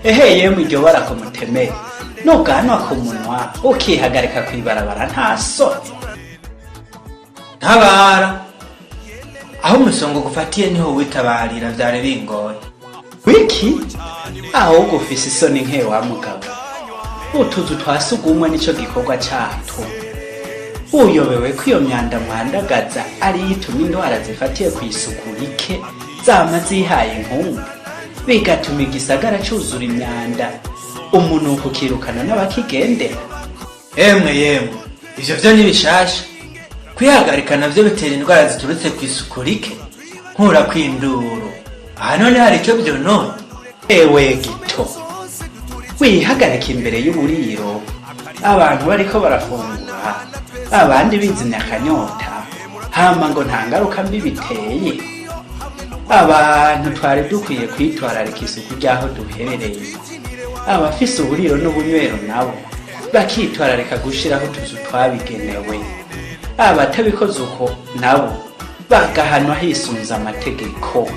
Eheye mwiryo barakomutemeye nuganwa ku munwa ukihagarika kwibarabara nta soni. Ntabara aho umusongo gufatiye niho witabarira vyari bingoye. Wiki ahubwo ufise isoni nke wa mugabo. Utuzu twasugumwe nico gikorwa cyato. Uyobewe ko iyo myanda mwandagaza ari yituma indwara zifatiye ku isuku rike zama zihaye inkumbi, bigatuma igisagara cuzura imyanda, umunuko ukirukana n'abakigendera. Yemwe ivyo vyo nibishasha. Kwihagarika navyo bitera indwara ziturutse ku isuku rike, nkura kwinduru. Aha none hari icyo byonone. Ewe gito, wihagarika imbere y'uburiro abantu bariko barafungura, abandi bizimya akanyota, hama ngo nta ngaruka mbi biteye. Abantu twari dukwiye kwitwararika isuku ry'aho duherereye. Abafise uburiro n'ubunywero nabo bakitwararika gushiraho utuzu twabigenewe. Abatabikoze uko nabo bagahanwa hisunze amategeko.